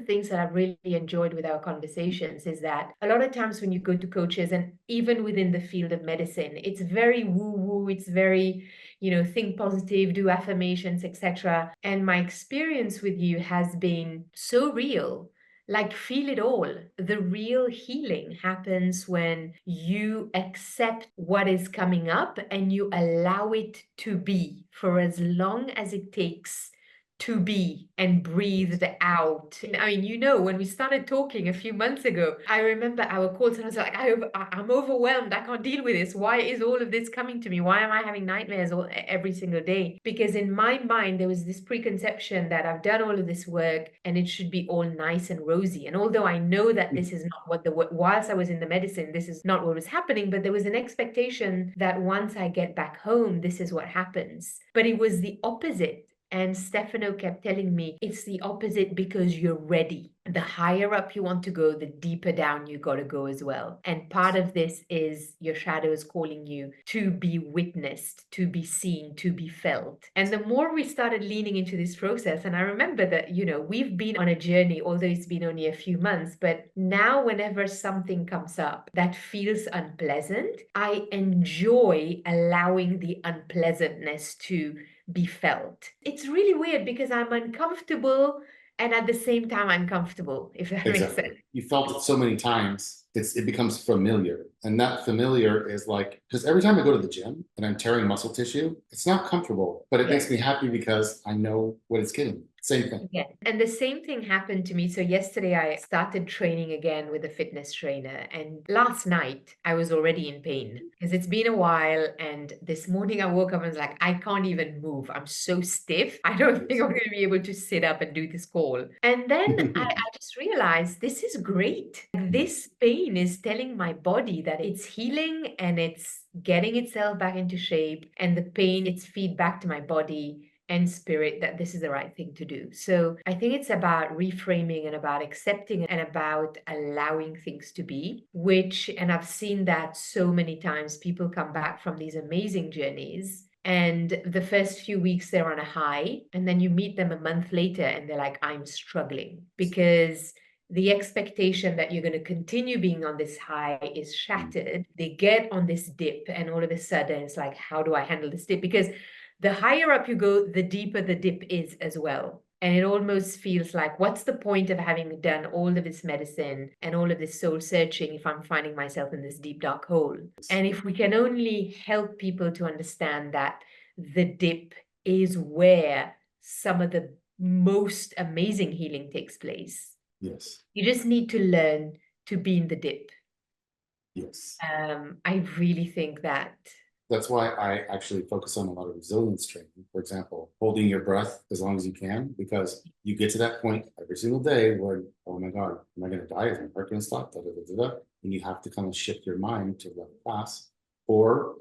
things that I've really enjoyed with our conversations is that a lot of times when you go to coaches, and even within the field of medicine, it's very woo-woo, it's very, think positive, do affirmations, etc. And my experience with you has been so real. Like, feel it all. The real healing happens when you accept what is coming up and you allow it to be for as long as it takes to be and breathed out. I mean, when we started talking a few months ago, I remember our calls and I was like, I'm overwhelmed. I can't deal with this. Why is all of this coming to me? Why am I having nightmares every single day? Because in my mind, there was this preconception that I've done all of this work and it should be all nice and rosy. And although I know that this is not whilst I was in the medicine, this is not what was happening, but there was an expectation that once I get back home, this is what happens. But it was the opposite. And Stefano kept telling me it's the opposite because you're ready. The higher up you want to go, the deeper down you got to go as well. And part of this is your shadow is calling you to be witnessed, to be seen, to be felt. And the more we started leaning into this process, and I remember that, we've been on a journey, although it's been only a few months, but now whenever something comes up that feels unpleasant, I enjoy allowing the unpleasantness to be felt. It's really weird because I'm uncomfortable and at the same time I'm comfortable, if that makes sense. You felt it so many times, it becomes familiar. And that familiar is like, because every time I go to the gym and I'm tearing muscle tissue, it's not comfortable, but it makes me happy because I know what it's getting. Same thing. Yeah. And the same thing happened to me. So yesterday I started training again with a fitness trainer. And last night I was already in pain because it's been a while. And this morning I woke up and was like, I can't even move. I'm so stiff. I don't think I'm going to be able to sit up and do this call. And then I just realized this is great. This pain is telling my body that it's healing and it's getting itself back into shape. And the pain, it's feedback to my body and spirit that this is the right thing to do. So I think it's about reframing and about accepting and about allowing things to be, and I've seen that so many times. People come back from these amazing journeys and the first few weeks they're on a high, and then you meet them a month later and they're like, I'm struggling, because the expectation that you're going to continue being on this high is shattered. They get on this dip and all of a sudden it's like, how do I handle this dip? Because the higher up you go, the deeper the dip is as well. And it almost feels like, what's the point of having done all of this medicine and all of this soul searching if I'm finding myself in this deep, dark hole? And if we can only help people to understand that the dip is where some of the most amazing healing takes place. Yes. You just need to learn to be in the dip. Yes. I really think that. That's why I actually focus on a lot of resilience training. For example, holding your breath as long as you can, because you get to that point every single day where, oh my God, am I going to die? Is my heart going to stop? Da, da, da, da, da. And you have to kind of shift your mind to let it pass. Or,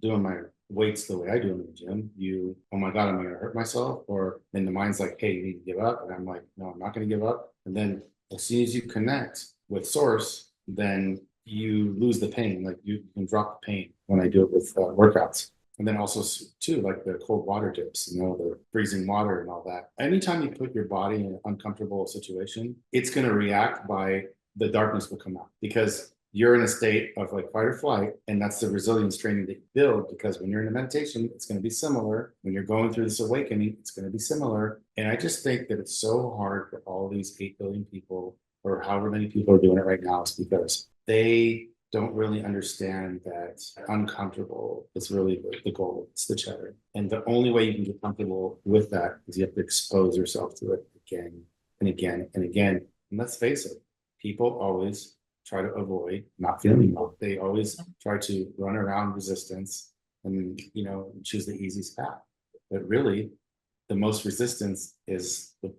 doing my weights the way I do them in the gym, oh my God, am I going to hurt myself? Or then the mind's like, hey, you need to give up. And I'm like, no, I'm not going to give up. And then as soon as you connect with source, then you lose the pain. Like you can drop the pain when I do it with workouts. And then also too, like the cold water dips, the freezing water and all that. Anytime you put your body in an uncomfortable situation, it's going to react by the darkness will come out, because you're in a state of like fight or flight. And that's the resilience training that you build, because when you're in a meditation, it's going to be similar. When you're going through this awakening, it's going to be similar. And I just think that it's so hard for all these 8 billion people, or however many people are doing it right now, is because they don't really understand that uncomfortable is really the goal. It's the cheddar. And the only way you can get comfortable with that is you have to expose yourself to it again and again and again. And let's face it, people always try to avoid not feeling well. They always try to run around resistance and, choose the easiest path. But really, the most resistance is the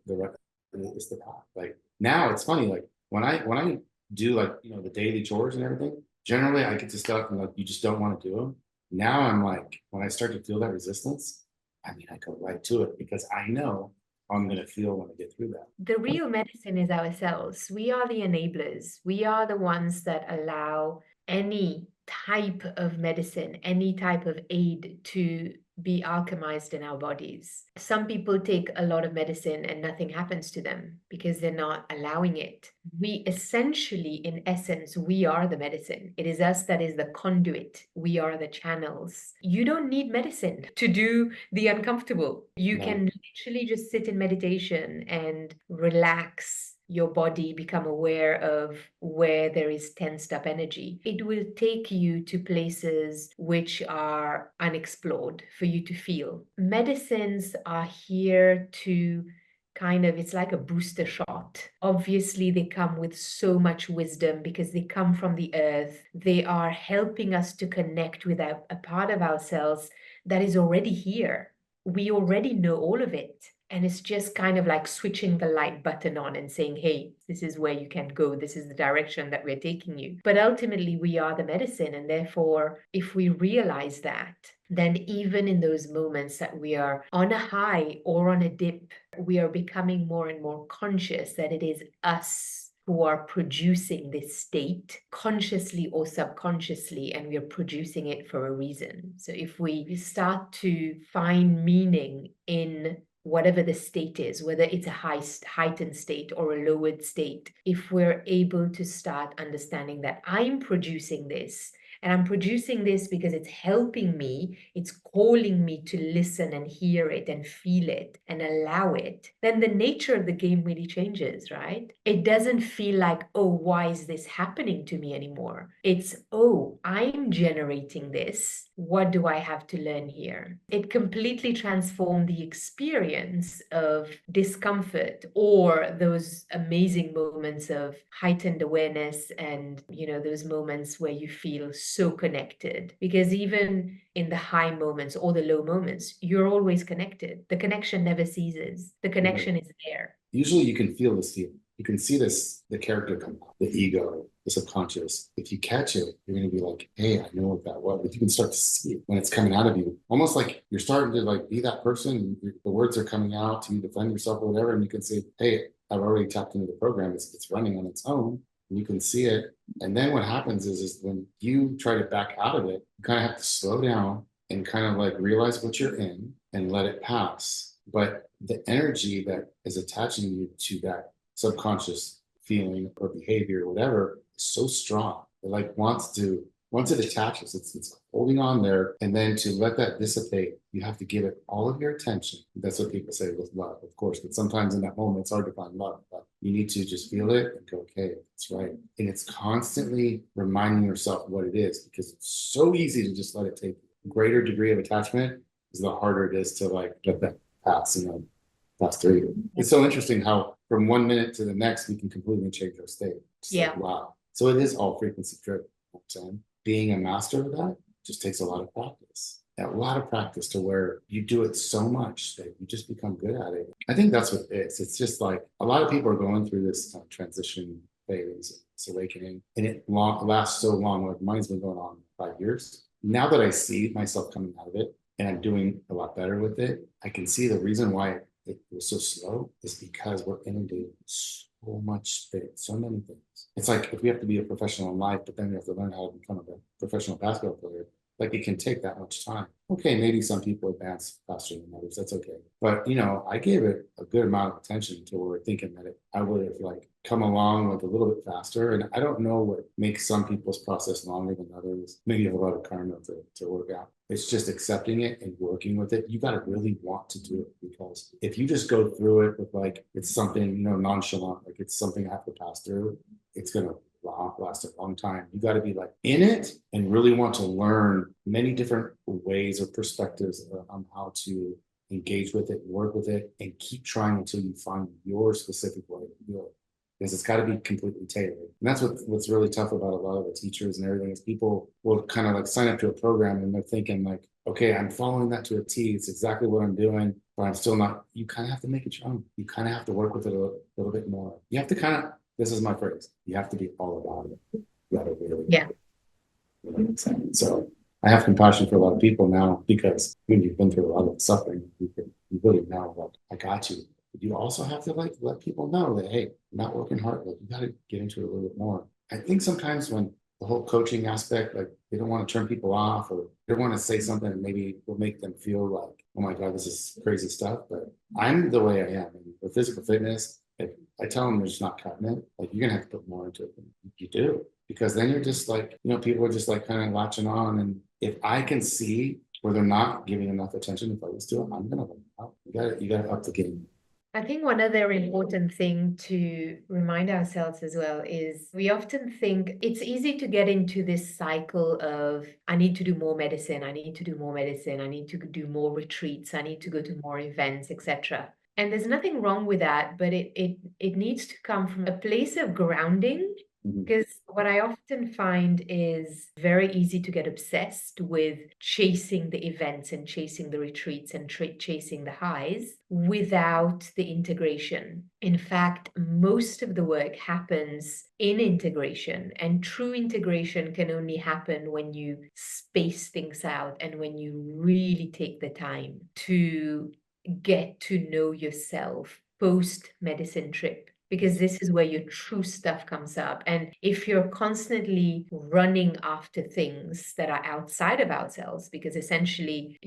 path. Like now it's funny, like when I do the daily chores and everything, generally I get to stuff and you just don't want to do them. Now I'm like, when I start to feel that resistance, I go right to it, because I know I'm going to feel when I get through that. The real medicine is ourselves. We are the enablers. We are the ones that allow any type of medicine, any type of aid to be alchemized in our bodies. Some people take a lot of medicine and nothing happens to them because they're not allowing it. We essentially, in essence, we are the medicine. It is us that is the conduit. We are the channels. You don't need medicine to do the uncomfortable. You can literally just sit in meditation and relax your body, become aware of where there is tensed up energy. It will take you to places which are unexplored for you to feel. Medicines are here to kind of, it's like a booster shot. Obviously, they come with so much wisdom because they come from the earth. They are helping us to connect with a part of ourselves that is already here. We already know all of it. And it's just kind of like switching the light button on and saying, hey, this is where you can go. This is the direction that we're taking you. But ultimately, we are the medicine. And therefore, if we realize that, then even in those moments that we are on a high or on a dip, we are becoming more and more conscious that it is us who are producing this state consciously or subconsciously, and we are producing it for a reason. So if we start to find meaning in whatever the state is, whether it's a heightened state or a lowered state, if we're able to start understanding that I'm producing this, and I'm producing this because it's helping me, it's calling me to listen and hear it and feel it and allow it, then the nature of the game really changes, right? It doesn't feel like, oh, why is this happening to me anymore? It's, oh, I'm generating this. What do I have to learn here? It completely transformed the experience of discomfort or those amazing moments of heightened awareness and, those moments where you feel so connected. Because even in the high moments or the low moments, you're always connected. The connection never ceases. The connection is there. Usually you can feel this feeling. You can see this, the character come out, the ego, the subconscious. If you catch it, you're going to be like, hey, I know what that was. But you can start to see it when it's coming out of you. Almost like you're starting to like be that person. The words are coming out to you, defend yourself or whatever. And you can say, hey, I've already tapped into the program. It's running on its own. And you can see it. And then what happens is when you try to back out of it, you kind of have to slow down and kind of like realize what you're in and let it pass. But the energy that is attaching you to that subconscious feeling or behavior or whatever is so strong. It like once it attaches, it's holding on there. And then to let that dissipate, you have to give it all of your attention. That's what people say with love, of course. But sometimes in that moment, it's hard to find love. But you need to just feel it and go, okay, that's right. And it's constantly reminding yourself what it is, because it's so easy to just let it take a greater degree of attachment is the harder it is to like let that pass, pass through. It's so interesting how from 1 minute to the next, we can completely change our state. Just like, wow. So it is all frequency driven. Being a master of that just takes a lot of practice. A lot of practice to where you do it so much that you just become good at it. I think that's what it is. It's just like a lot of people are going through this transition phase, this awakening, and it lasts so long. Like mine's been going on 5 years. Now that I see myself coming out of it and I'm doing a lot better with it, I can see the reason why it was so slow is because we're inundated so much space, so many things. It's like if we have to be a professional in life, but then we have to learn how to become a professional basketball player, like it can take that much time. Okay, maybe some people advance faster than others. That's okay. But I gave it a good amount of attention to where we're thinking that I would have like come along like a little bit faster. And I don't know what makes some people's process longer than others. Maybe you have a lot of karma to work out. It's just accepting it and working with it. You got to really want to do it, because if you just go through it with like it's something nonchalant, like it's something I have to pass through, it's gonna last a long time. You got to be like in it and really want to learn many different ways or perspectives on how to engage with it, work with it, and keep trying until you find your specific way to do it. Because it's got to be completely tailored. And that's what's really tough about a lot of the teachers and everything is people will kind of like sign up to a program and they're thinking like, okay, I'm following that to a T. It's exactly what I'm doing, but I'm still not. You kind of have to make it your own. You kind of have to work with it a little bit more. You have to kind of, this is my phrase, you have to be all about it. You gotta really, yeah. So I have compassion for a lot of people now, because when you've been through a lot of suffering, you really know, like, I got you. But you also have to like let people know that, hey, you're not working hard. Like, you got to get into it a little bit more. I think sometimes when the whole coaching aspect, like they don't want to turn people off, or they don't want to say something that maybe will make them feel like, oh my God, this is crazy stuff. But I'm the way I am. And with physical fitness, if I tell them they're just not cutting it, like you're gonna have to put more into it than you do. Because then you're just like, people are just like kind of latching on. And if I can see where they're not giving enough attention, if I was to it, I'm gonna let them out. You gotta up the game. I think one other important thing to remind ourselves as well is we often think it's easy to get into this cycle of, I need to do more medicine, I need to do more medicine, I need to do more retreats, I need to go to more events, etc. And there's nothing wrong with that, but it needs to come from a place of grounding. Because what I often find is very easy to get obsessed with chasing the events and chasing the retreats and chasing the highs without the integration. In fact, most of the work happens in integration, and true integration can only happen when you space things out and when you really take the time to get to know yourself post medicine trip, because this is where your true stuff comes up. And if you're constantly running after things that are outside of ourselves, because essentially,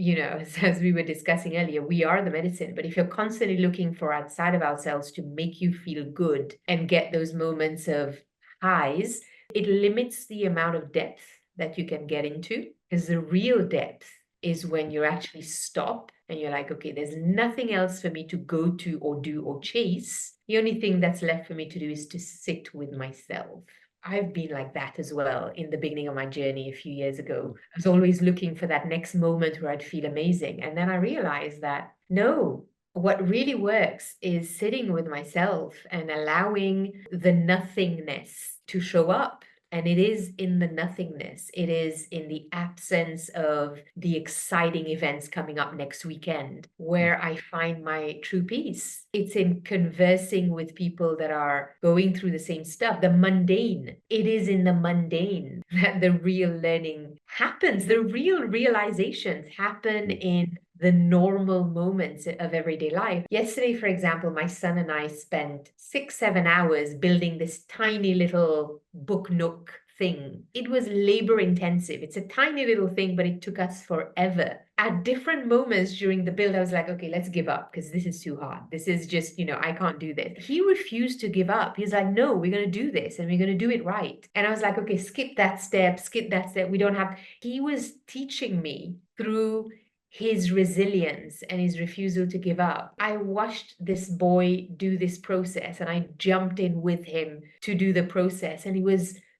as we were discussing earlier, we are the medicine. But if you're constantly looking for outside of ourselves to make you feel good and get those moments of highs, it limits the amount of depth that you can get into, because the real depth is when you actually stop and you're like, okay, there's nothing else for me to go to or do or chase. The only thing that's left for me to do is to sit with myself. I've been like that as well in the beginning of my journey a few years ago. I was always looking for that next moment where I'd feel amazing. And then I realized that no, what really works is sitting with myself and allowing the nothingness to show up. And it is in the nothingness. It is in the absence of the exciting events coming up next weekend where I find my true peace. It's in conversing with people that are going through the same stuff, the mundane. It is in the mundane that the real learning happens. The real realizations happen in the normal moments of everyday life. Yesterday, for example, my son and I spent 6-7 hours building this tiny little book nook thing. It was labor intensive. It's a tiny little thing, but it took us forever. At different moments during the build, I was like, okay, let's give up because this is too hard. This is just, I can't do this. He refused to give up. He's like, no, we're going to do this and we're going to do it right. And I was like, okay, skip that step, skip that step. We don't have. He was teaching me through his resilience and his refusal to give up. I watched this boy do this process and I jumped in with him to do the process. And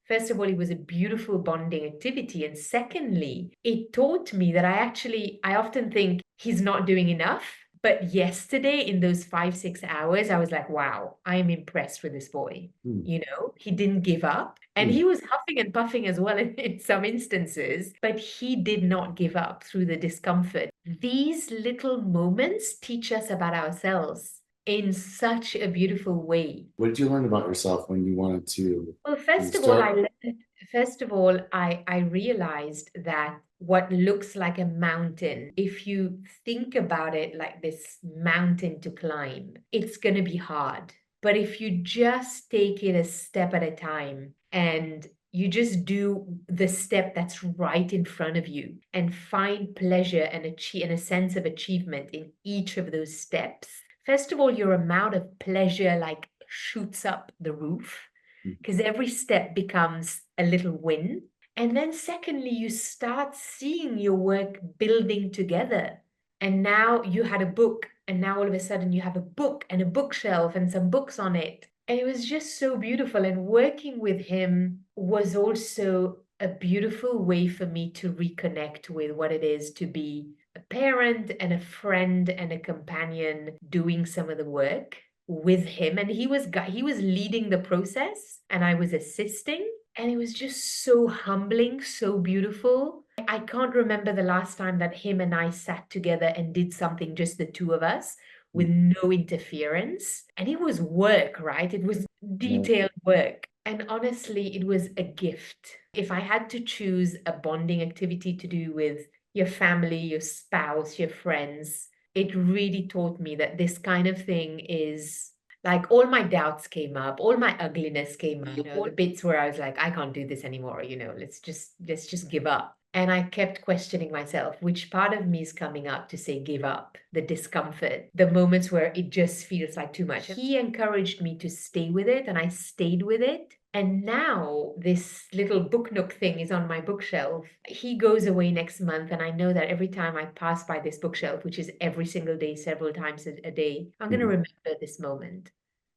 first of all, it was a beautiful bonding activity. And secondly, it taught me that I often think he's not doing enough. But yesterday, in those 5-6 hours, I was like, wow, I'm impressed with this boy. He didn't give up. And he was huffing and puffing as well in some instances, but he did not give up through the discomfort. These little moments teach us about ourselves in such a beautiful way. What did you learn about yourself when you wanted to Well, first of all, I realized that what looks like a mountain, if you think about it like this mountain to climb, it's going to be hard. But if you just take it a step at a time and you just do the step that's right in front of you and find pleasure and a sense of achievement in each of those steps, first of all, your amount of pleasure like shoots up the roof because every step becomes a little win. And then secondly, you start seeing your work building together. And now you had a book, and now all of a sudden you have a book and a bookshelf and some books on it. And it was just so beautiful. And working with him was also a beautiful way for me to reconnect with what it is to be a parent and a friend and a companion doing some of the work with him. And he was leading the process and I was assisting. And it was just so humbling, so beautiful. I can't remember the last time that him and I sat together and did something, just the two of us, with no interference. And it was work, right? It was detailed work. And honestly, it was a gift. If I had to choose a bonding activity to do with your family, your spouse, your friends, it really taught me that this kind of thing is Like all my doubts came up, all my ugliness came up, all the bits where I was like, I can't do this anymore, let's just give up. And I kept questioning myself, which part of me is coming up to say give up, the discomfort, the moments where it just feels like too much. He encouraged me to stay with it, and I stayed with it. And now this little book nook thing is on my bookshelf. He goes away next month, and I know that every time I pass by this bookshelf, which is every single day, several times a day, I'm going to remember this moment.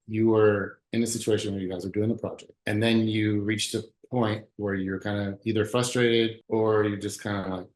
You were in a situation where you guys are doing the project, and then you reached a point where you're kind of either frustrated or you're just kind of like,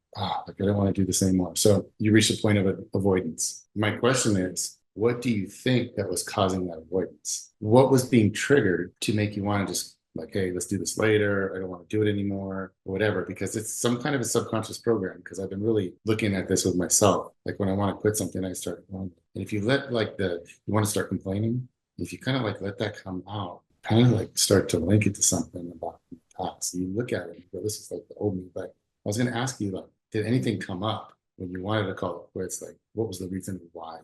like I don't want to do this anymore. So you reached a point of avoidance. My question is, what do you think that was causing that avoidance? What was being triggered to make you want to just like, hey, let's do this later. I don't want to do it anymore, or whatever, because it's some kind of a subconscious program. Because I've been really looking at this with myself. Like when I want to quit something, I start going, and if you let you want to start complaining, if you kind of like let that come out, kind of like start to link it to something about the past. You look at it and go, this is like the old me. But I was going to ask you, like, did anything come up when you wanted to call it quits? Like, what was the reason why?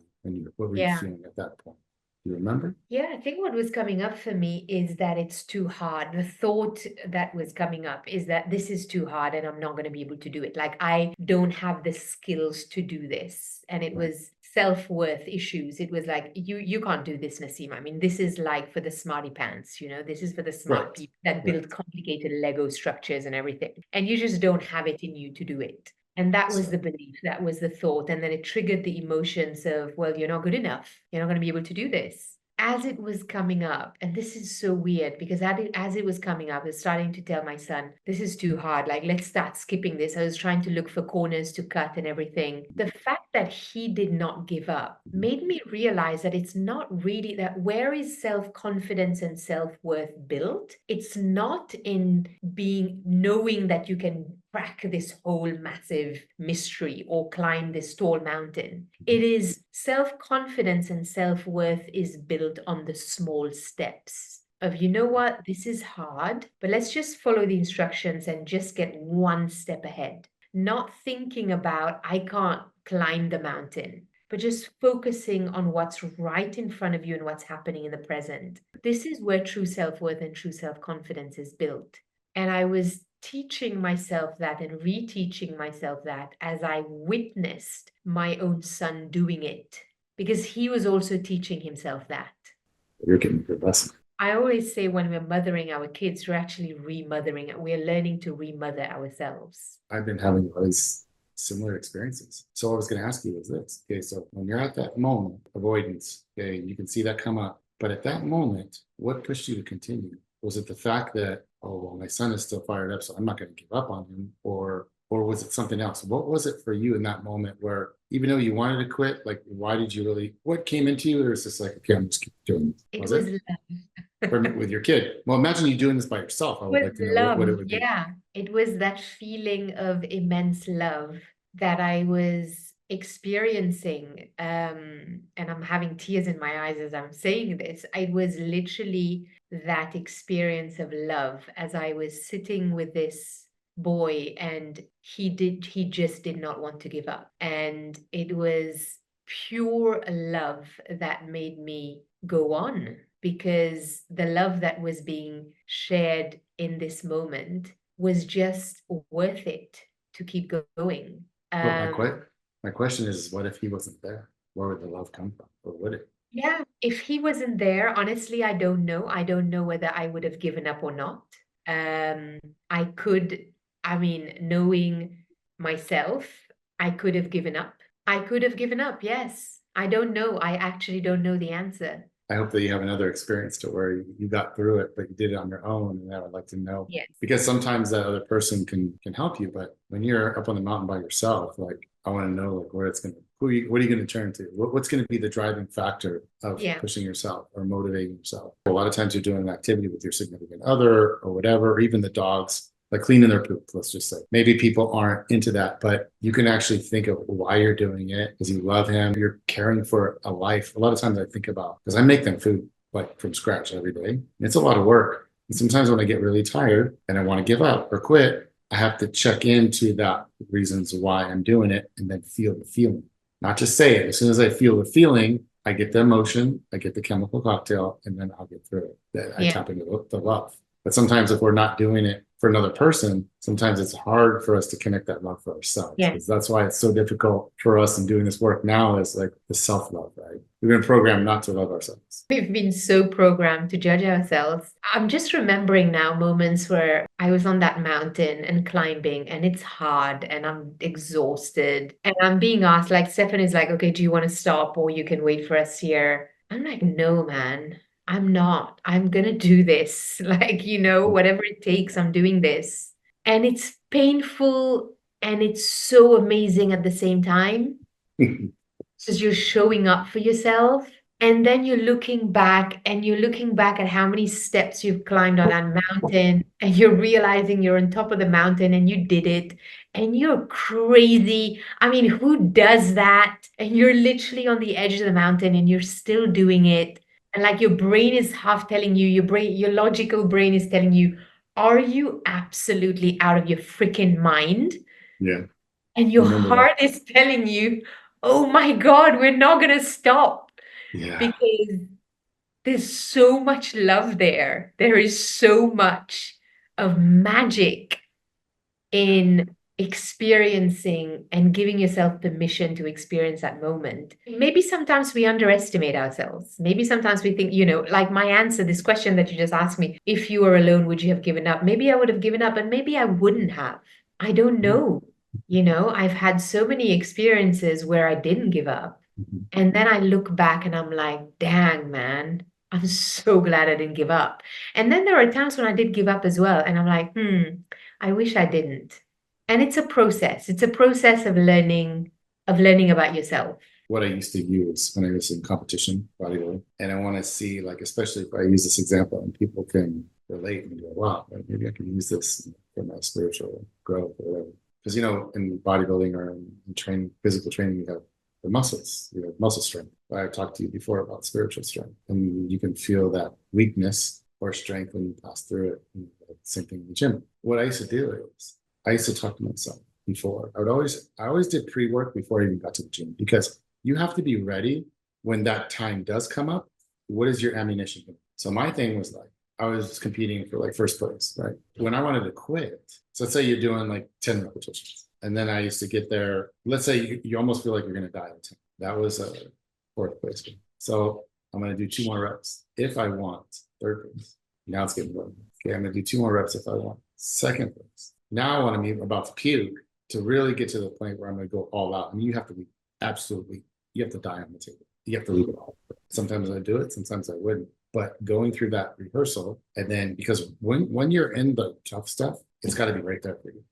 What were you feeling at that point? Do you remember? Yeah, I think what was coming up for me is that it's too hard. The thought that was coming up is that this is too hard and I'm not going to be able to do it. Like, I don't have the skills to do this. And it was self-worth issues. It was like, you can't do this, Naseem. I mean, this is like for the smarty pants, this is for the smart people that build complicated Lego structures and everything. And you just don't have it in you to do it. And that was the belief, that was the thought. And then it triggered the emotions of, well, you're not good enough. You're not going to be able to do this. As it was coming up, and this is so weird because as it was coming up, I was starting to tell my son, this is too hard. Like, let's start skipping this. I was trying to look for corners to cut and everything. The fact that he did not give up made me realize that it's not really that where is self-confidence and self-worth built? It's not in knowing that you can crack this whole massive mystery or climb this tall mountain. It is self-confidence and self-worth is built on the small steps of, you know what, this is hard, but let's just follow the instructions and just get one step ahead. Not thinking about, I can't climb the mountain, but just focusing on what's right in front of you and what's happening in the present. This is where true self-worth and true self-confidence is built. And I was teaching myself that and reteaching myself that as I witnessed my own son doing it, because he was also teaching himself that. You're getting a good lesson. I always say when we're mothering our kids, we're actually remothering it. We're learning to remother ourselves. I've been having those similar experiences. So what I was going to ask you is this. Okay, so when you're at that moment, avoidance, okay, you can see that come up. But at that moment, what pushed you to continue? Was it the fact that, oh, well, my son is still fired up, so I'm not going to give up on him? Or was it something else? What was it for you in that moment where, even though you wanted to quit, like, why did you really, what came into you? Or is this like, okay, I'm just keep doing this? It was love. With your kid. Well, imagine you doing this by yourself. I would like to know what it would be. Yeah, it was that feeling of immense love that I was experiencing. And I'm having tears in my eyes as I'm saying this. It was literally that experience of love as I was sitting with this boy, and he just did not want to give up. And it was pure love that made me go on, because the love that was being shared in this moment was just worth it to keep going. My question is, what if he wasn't there? Where would the love come from? Or would it? Yeah, if he wasn't there, honestly, I don't know. I don't know whether I would have given up or not. Knowing myself, I could have given up. I could have given up, yes. I don't know. I actually don't know the answer. I hope that you have another experience to where you got through it, but you did it on your own. And I would like to know, yes, because sometimes that other person can help you, but when you're up on the mountain by yourself, like, I want to know, like, where it's going to, what are you going to turn to? What's going to be the driving factor of pushing yourself or motivating yourself? A lot of times you're doing an activity with your significant other or whatever, or even the dogs, like cleaning their poop, let's just say. Maybe people aren't into that, but you can actually think of why you're doing it, because you love him, you're caring for a life. A lot of times I think about, because I make them food like from scratch every day. And it's a lot of work. And sometimes when I get really tired and I want to give up or quit, I have to check into that reasons why I'm doing it and then feel the feeling. Not just say it. As soon as I feel the feeling, I get the emotion, I get the chemical cocktail, and then I'll get through it. Then I Yeah. tap into the love. But sometimes if we're not doing it for another person, sometimes it's hard for us to connect that love for ourselves. Yeah. Because that's why it's so difficult for us in doing this work now is like the self-love, right? We've been programmed not to love ourselves. We've been so programmed to judge ourselves. I'm just remembering now moments where I was on that mountain and climbing, and it's hard and I'm exhausted. And I'm being asked, like, Stefan is like, okay, do you want to stop or you can wait for us here? I'm like, no, man, I'm not. I'm gonna do this. Like, whatever it takes, I'm doing this. And it's painful and it's so amazing at the same time because you're showing up for yourself. And then you're looking back and you're looking back at how many steps you've climbed on that mountain, and you're realizing you're on top of the mountain and you did it and you're crazy. I mean, who does that? And you're literally on the edge of the mountain and you're still doing it. And like your brain is half telling you, your logical brain is telling you, are you absolutely out of your freaking mind? Yeah. And your Remember that. heart is telling you, oh my God, we're not going to stop Yeah. because there's so much love there. There is so much of magic in experiencing and giving yourself permission to experience that moment. Maybe sometimes we underestimate ourselves. Maybe sometimes we think, like my answer, this question that you just asked me, if you were alone, would you have given up? Maybe I would have given up, and maybe I wouldn't have. I don't know. I've had so many experiences where I didn't give up. Mhm. And then I look back and I'm like, dang, man, I'm so glad I didn't give up. And then there are times when I did give up as well. And I'm like, I wish I didn't. And it's a process. It's a process of learning about yourself. What I used to use when I was in competition bodybuilding. And I want to see, like, especially if I use this example and people can relate and go, wow, maybe I can use this for my spiritual growth or whatever. Because, in bodybuilding or in training, physical training, you have the muscles, muscle strength. I talked to you before about spiritual strength, and you can feel that weakness or strength when you pass through it. Same thing in the gym. What I used to do is I used to talk to myself before. I always did pre-work before I even got to the gym, because you have to be ready when that time does come up. What is your ammunition? So my thing was like, I was competing for like first place, right? When I wanted to quit, so let's say you're doing like 10 repetitions. And then I used to get there. Let's say you almost feel like you're going to die in 10. That was a fourth place. So I'm going to do 2 more reps if I want third place. Now it's getting low. Okay, I'm going to do 2 more reps if I want second place. Now I want to be about to puke to really get to the point where I'm going to go all out. And you have to be you have to die on the table. You have to leave it all. Sometimes I do it, sometimes I wouldn't. But going through that rehearsal, and then because when you're in the tough stuff, it's got to be right there for you.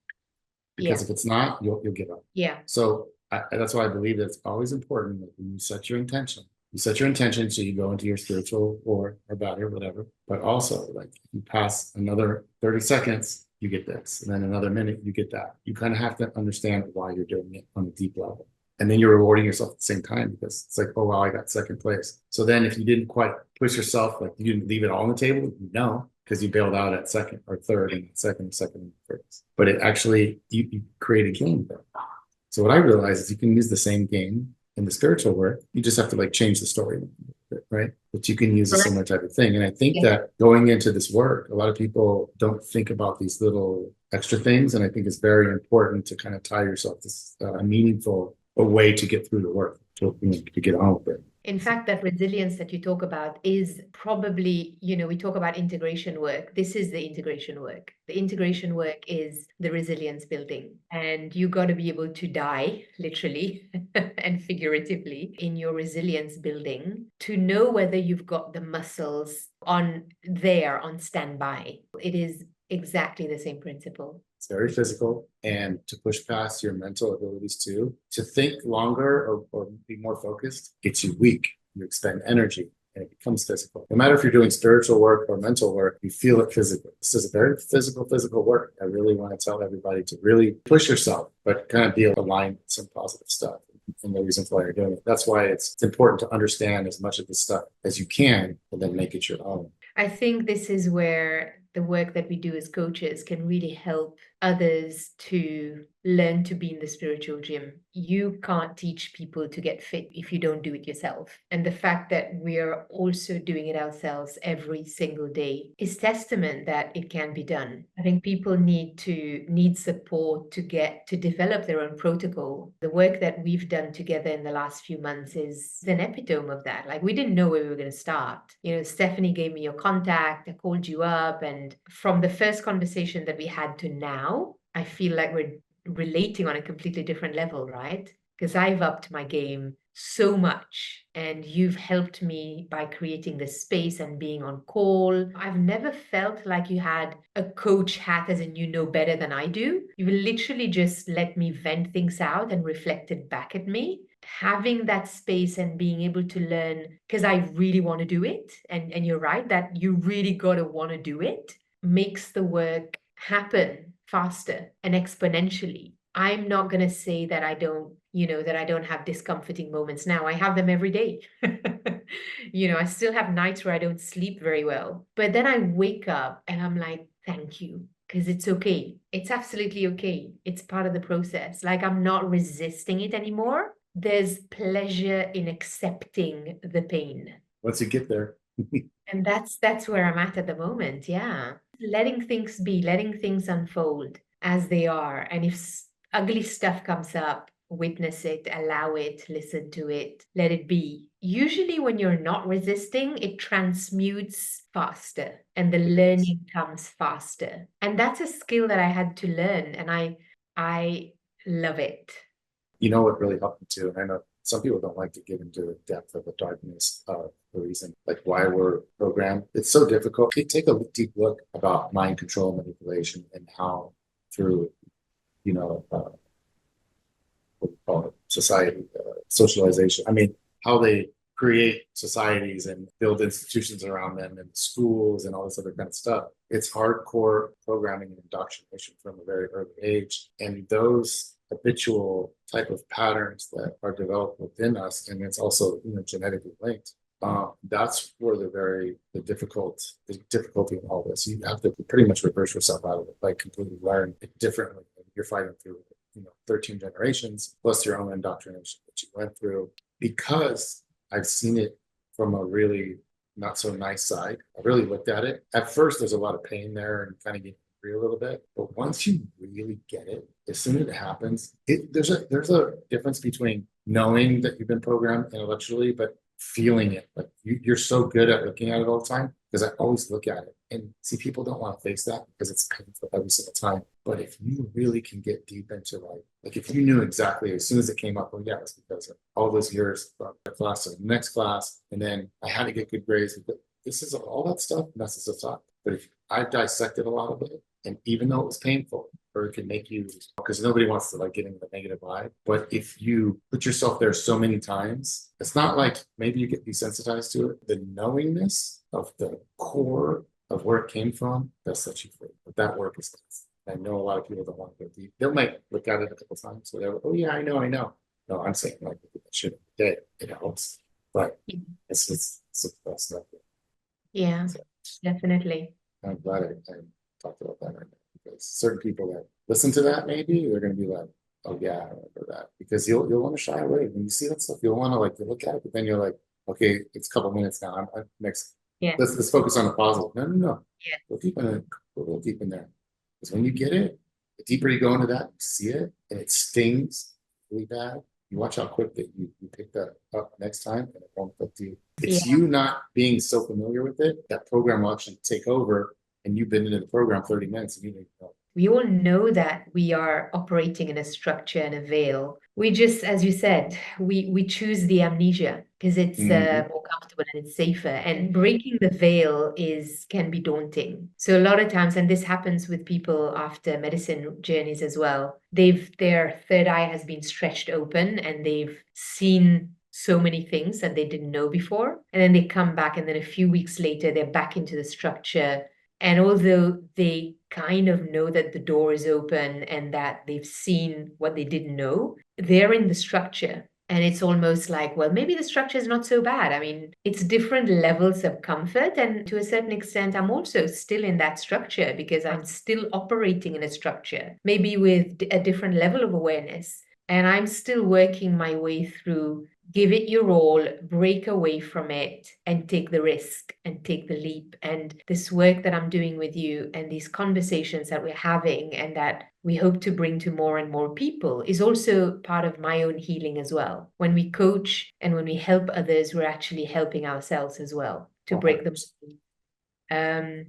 Because if it's not, you'll give up. Yeah. So that's why I believe that it's always important that when you set your intention. You set your intention, so you go into your spiritual or body or whatever. But also, like, you pass another 30 seconds, you get this, and then another minute, you get that. You kind of have to understand why you're doing it on a deep level. And then you're rewarding yourself at the same time, because it's like, oh, wow, I got second place. So then if you didn't quite push yourself, like you didn't leave it all on the table, because you bailed out at second or third and second and third. But it actually, you create a game there. So what I realized is you can use the same game in the spiritual work. You just have to like change the story, right? But you can use a similar type of thing. And I think that going into this work, a lot of people don't think about these little extra things. And I think it's very important to kind of tie yourself to a meaningful way to get through the work, to get on with it. In fact, that resilience that you talk about is probably, we talk about integration work. This is the integration work. The integration work is the resilience building. And you got to be able to die, literally and figuratively, in your resilience building to know whether you've got the muscles on standby. It is exactly the same principle. It's very physical, and to push past your mental abilities too, to think longer or be more focused, gets you weak. You expend energy and it becomes physical. No matter if you're doing spiritual work or mental work, you feel it physically. This is a very physical work. I really want to tell everybody to really push yourself, but kind of be aligned with some positive stuff. And the reasons why you're doing it. That's why it's important to understand as much of this stuff as you can and then make it your own. I think this is where the work that we do as coaches can really help others to learn to be in the spiritual gym. You can't teach people to get fit if you don't do it yourself. And the fact that we're also doing it ourselves every single day is testament that it can be done. I think people need support to get to develop their own protocol. The work that we've done together in the last few months is an epitome of that. Like, we didn't know where we were going to start. You know, Stephanie gave me your contact, I called you up, and from the first conversation that we had to now, I feel like we're relating on a completely different level, right? Because I've upped my game so much, and you've helped me by creating this space and being on call. I've never felt like you had a coach hat, as in you know better than I do. You literally just let me vent things out and reflect it back at me. Having that space and being able to learn, because I really want to do it, and you're right that you really got to want to do it, makes the work happen faster and exponentially. I'm not going to say that I don't, that I don't have discomforting moments now. I have them every day. I still have nights where I don't sleep very well. But then I wake up and I'm like, thank you, because it's okay. It's absolutely okay. It's part of the process. Like, I'm not resisting it anymore. There's pleasure in accepting the pain. Once you get there. And that's where I'm at the moment. Yeah. Letting things be, letting things unfold as they are. And if ugly stuff comes up, witness it, allow it, listen to it, let it be. Usually when you're not resisting, it transmutes faster and the learning comes faster. And that's a skill that I had to learn, and I love it. You know what really helped me too, and I know some people don't like to get into the depth of the darkness of the reason, like why we're programmed. It's so difficult. You take a deep look about mind control manipulation and how through, what we call it, society, socialization. I mean, how they create societies and build institutions around them and schools and all this other kind of stuff. It's hardcore programming and indoctrination from a very early age. And those habitual type of patterns that are developed within us, and it's also genetically linked. That's where the difficulty in all this. You have to pretty much reverse yourself out of it, like completely learn it differently. You're fighting through 13 generations plus your own indoctrination that you went through, because I've seen it from a really not so nice side. I really looked at it. At first, there's a lot of pain there and kind of getting free a little bit. But once you really get it, as soon as it happens, there's a difference between knowing that you've been programmed intellectually, but feeling it. Like you're so good at looking at it all the time, because I always look at it and see people don't want to face that because it's painful every single time. But if you really can get deep into like if you knew exactly as soon as it came up, well, yeah, it's because of all those years from the class to the next class, and then I had to get good grades. But this is all that stuff messes us up. But if I dissected a lot of it, and even though it was painful, or it can make you, because nobody wants to like get into the negative vibe. But if you put yourself there so many times, it's not like maybe you get desensitized to it. The knowingness of the core of where it came from, that sets you free. But that work is nice. I know a lot of people don't want to go deep. They might look at it a couple times, so they're like, oh yeah, I know. No, I'm saying like that should day. It helps. But it's the best stuff. Yeah, so, definitely. I'm glad I talked about that right now, because certain people that listen to that, maybe they're going to be like, oh yeah, I remember that, because you'll want to shy away when you see that stuff. You'll want to like look at it, but then you're like, okay, it's a couple minutes now. I'm next. Yeah. Let's focus on the positive. No. Yeah. Go deep in it. Go real deep in there, because when you get it, the deeper you go into that, you see it, and it stings really bad. You watch how quick that you pick that up next time, and it won't affect you. It's you not being so familiar with it, that program will actually take over, and you've been into the program 30 minutes and you didn't know. We all know that we are operating in a structure and a veil. We just, as you said, we choose the amnesia because it's more comfortable and it's safer. And breaking the veil can be daunting. So a lot of times, and this happens with people after medicine journeys as well, their third eye has been stretched open and they've seen so many things that they didn't know before. And then they come back, and then a few weeks later, they're back into the structure. And although they kind of know that the door is open and that they've seen what they didn't know, they're in the structure. And it's almost like, well, maybe the structure is not so bad. I mean, it's different levels of comfort. And to a certain extent, I'm also still in that structure because I'm still operating in a structure, maybe with a different level of awareness. And I'm still working my way through, give it your all, break away from it, and take the risk and take the leap. And this work that I'm doing with you and these conversations that we're having and that we hope to bring to more and more people is also part of my own healing as well. When we coach and when we help others, we're actually helping ourselves as well to break them. 100%. Um,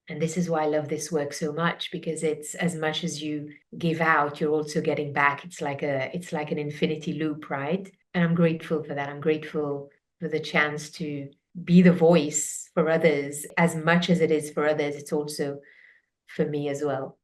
and this is why I love this work so much, because it's as much as you give out, you're also getting back. It's like an infinity loop, right? And I'm grateful for that. I'm grateful for the chance to be the voice for others. As much as it is for others, it's also for me as well.